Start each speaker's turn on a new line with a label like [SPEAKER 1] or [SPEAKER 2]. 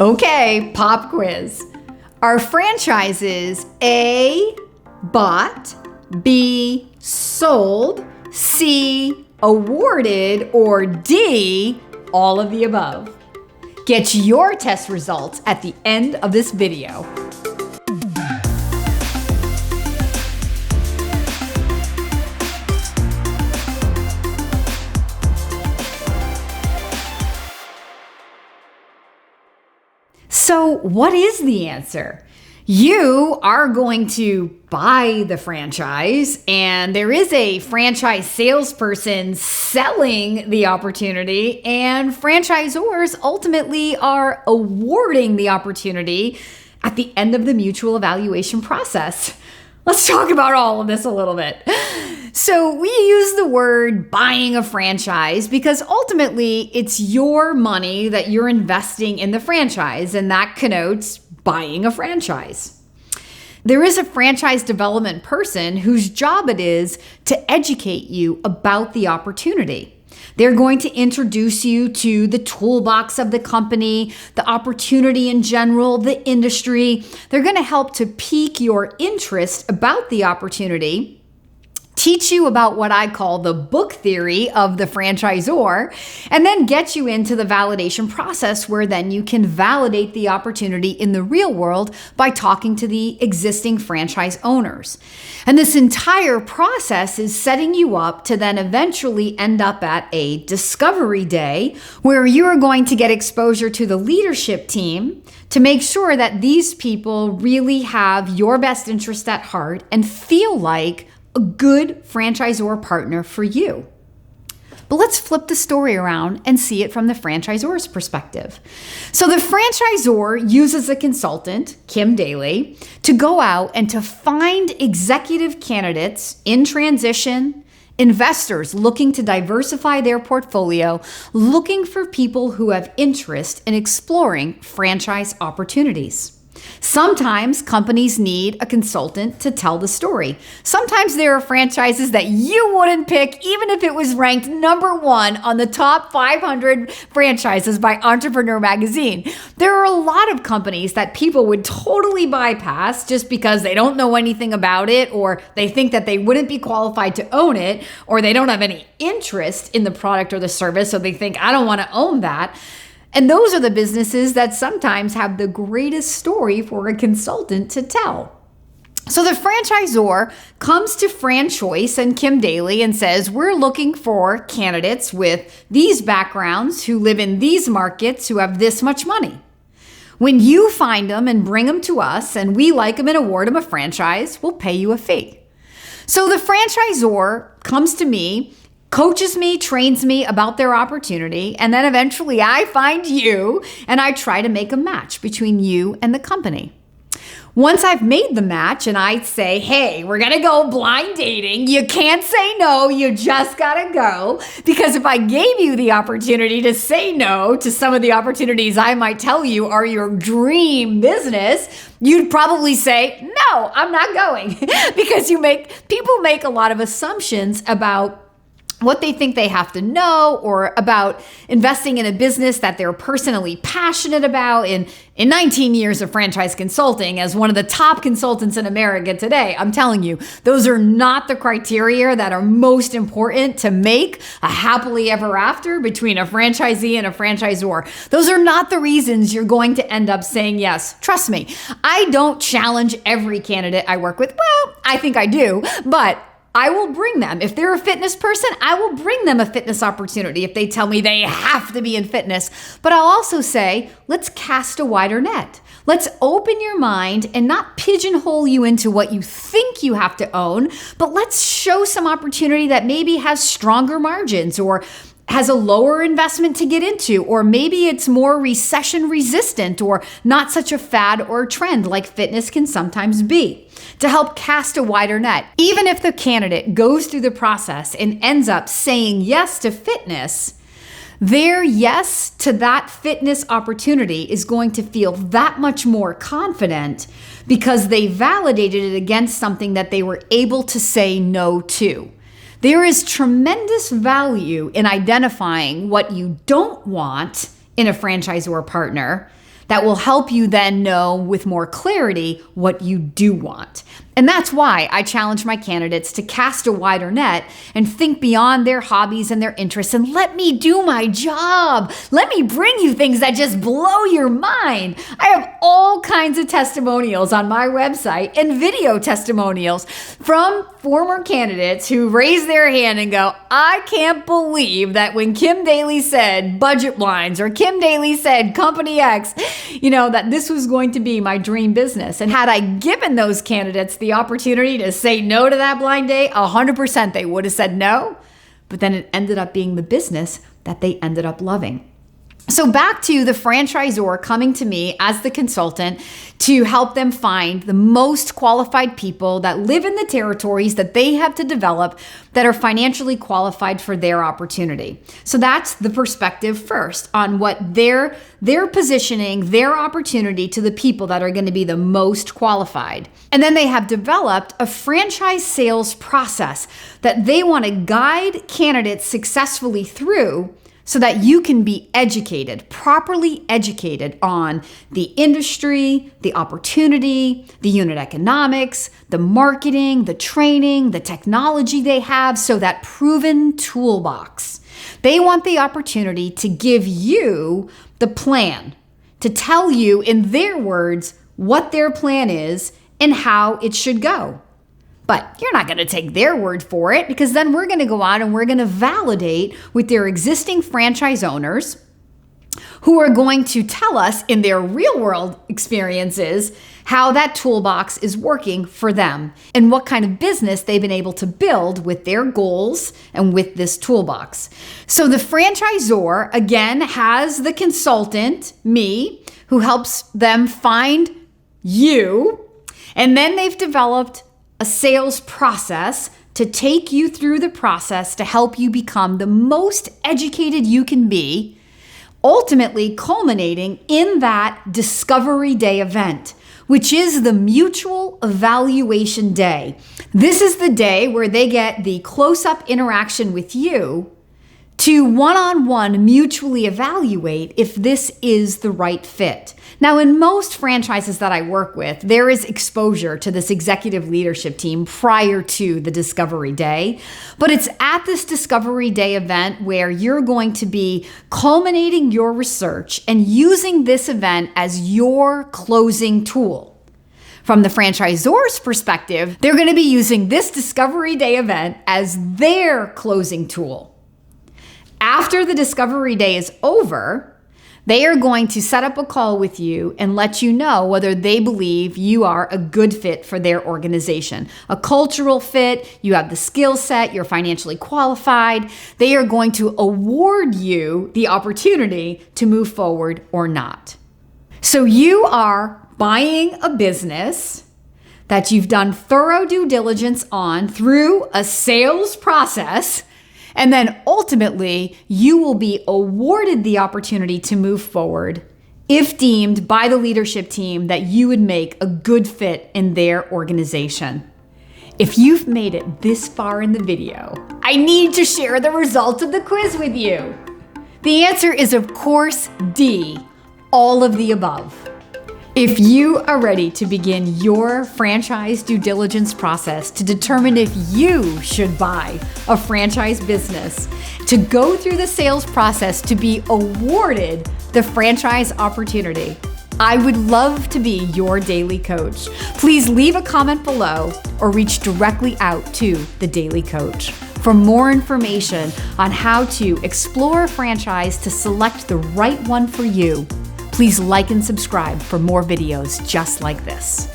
[SPEAKER 1] Okay, pop quiz. Are franchises A, bought, B, sold, C, awarded, or D, all of the above? Get your test results at the end of this video. So what is the answer? You are going to buy the franchise, and there is a franchise salesperson selling the opportunity, and franchisors ultimately are awarding the opportunity at the end of the mutual evaluation process. Let's talk about all of this a little bit. So we use the word buying a franchise because ultimately it's your money that you're investing in the franchise, and that connotes buying a franchise. There is a franchise development person whose job it is to educate you about the opportunity. They're going to introduce you to the toolbox of the company, the opportunity in general, the industry. They're going to help to pique your interest about the opportunity, teach you about what I call the book theory of the franchisor, and then get you into the validation process where then you can validate the opportunity in the real world by talking to the existing franchise owners. And this entire process is setting you up to then eventually end up at a discovery day where you are going to get exposure to the leadership team to make sure that these people really have your best interest at heart and feel like a good franchisor partner for you. But let's flip the story around and see it from the franchisor's perspective. So the franchisor uses a consultant, Kim Daly, to go out and to find executive candidates in transition, investors looking to diversify their portfolio, looking for people who have interest in exploring franchise opportunities. Sometimes companies need a consultant to tell the story. Sometimes there are franchises that you wouldn't pick even if it was ranked #1 on the top 500 franchises by Entrepreneur Magazine. There are a lot of companies that people would totally bypass just because they don't know anything about it, or they think that they wouldn't be qualified to own it, or they don't have any interest in the product or the service, so they think, I don't want to own that. And those are the businesses that sometimes have the greatest story for a consultant to tell. So the franchisor comes to FranChoice and Kim Daly and says, we're looking for candidates with these backgrounds who live in these markets who have this much money. When you find them and bring them to us and we like them and award them a franchise, we'll pay you a fee. So the franchisor comes to me, coaches me, trains me about their opportunity, and then eventually I find you and I try to make a match between you and the company. Once I've made the match and I say, hey, we're gonna go blind dating, you can't say no, you just gotta go. Because if I gave you the opportunity to say no to some of the opportunities I might tell you are your dream business, you'd probably say, no, I'm not going. Because people make a lot of assumptions about what they think they have to know, or about investing in a business that they're personally passionate about. In 19 years of franchise consulting, as one of the top consultants in America today, I'm telling you, those are not the criteria that are most important to make a happily ever after between a franchisee and a franchisor. Those are not the reasons you're going to end up saying yes. Trust me, I don't challenge every candidate I work with. Well, I think I do, but I will bring them. If they're a fitness person, I will bring them a fitness opportunity if they tell me they have to be in fitness. But I'll also say, let's cast a wider net. Let's open your mind and not pigeonhole you into what you think you have to own, but let's show some opportunity that maybe has stronger margins or has a lower investment to get into, or maybe it's more recession resistant or not such a fad or trend like fitness can sometimes be, to help cast a wider net. Even if the candidate goes through the process and ends up saying yes to fitness, their yes to that fitness opportunity is going to feel that much more confident because they validated it against something that they were able to say no to. There is tremendous value in identifying what you don't want in a franchisor partner, that will help you then know with more clarity what you do want. And that's why I challenge my candidates to cast a wider net and think beyond their hobbies and their interests and let me do my job. Let me bring you things that just blow your mind. I have all kinds of testimonials on my website and video testimonials from former candidates who raise their hand and go, I can't believe that when Kim Daly said budget blinds or Kim Daly said company X, that this was going to be my dream business. And had I given those candidates the opportunity to say no to that blind date, 100% they would have said no, but then it ended up being the business that they ended up loving. So back to the franchisor coming to me as the consultant to help them find the most qualified people that live in the territories that they have to develop that are financially qualified for their opportunity. So that's the perspective first on what they're positioning their opportunity to the people that are going to be the most qualified. And then they have developed a franchise sales process that they want to guide candidates successfully through so that you can be educated, properly educated on the industry, the opportunity, the unit economics, the marketing, the training, the technology they have, so that proven toolbox. They want the opportunity to give you the plan, to tell you in their words what their plan is and how it should go. But you're not going to take their word for it, because then we're going to go out and we're going to validate with their existing franchise owners who are going to tell us in their real world experiences how that toolbox is working for them and what kind of business they've been able to build with their goals and with this toolbox. So the franchisor, again, has the consultant, me, who helps them find you, and then they've developed a sales process to take you through the process to help you become the most educated you can be, ultimately culminating in that Discovery Day event, which is the mutual evaluation day. This is the day where they get the close-up interaction with you to one-on-one mutually evaluate if this is the right fit. Now, in most franchises that I work with, there is exposure to this executive leadership team prior to the Discovery Day, but it's at this Discovery Day event where you're going to be culminating your research and using this event as your closing tool. From the franchisor's perspective, they're going to be using this Discovery Day event as their closing tool. After the Discovery Day is over, they are going to set up a call with you and let you know whether they believe you are a good fit for their organization. A cultural fit, you have the skill set, you're financially qualified. They are going to award you the opportunity to move forward or not. So you are buying a business that you've done thorough due diligence on through a sales process. And then ultimately, you will be awarded the opportunity to move forward if deemed by the leadership team that you would make a good fit in their organization. If you've made it this far in the video, I need to share the results of the quiz with you. The answer is, of course, D, all of the above. If you are ready to begin your franchise due diligence process to determine if you should buy a franchise business, to go through the sales process to be awarded the franchise opportunity, I would love to be your daily coach. Please leave a comment below or reach directly out to the Daily Coach. For more information on how to explore a franchise to select the right one for you, please like and subscribe for more videos just like this.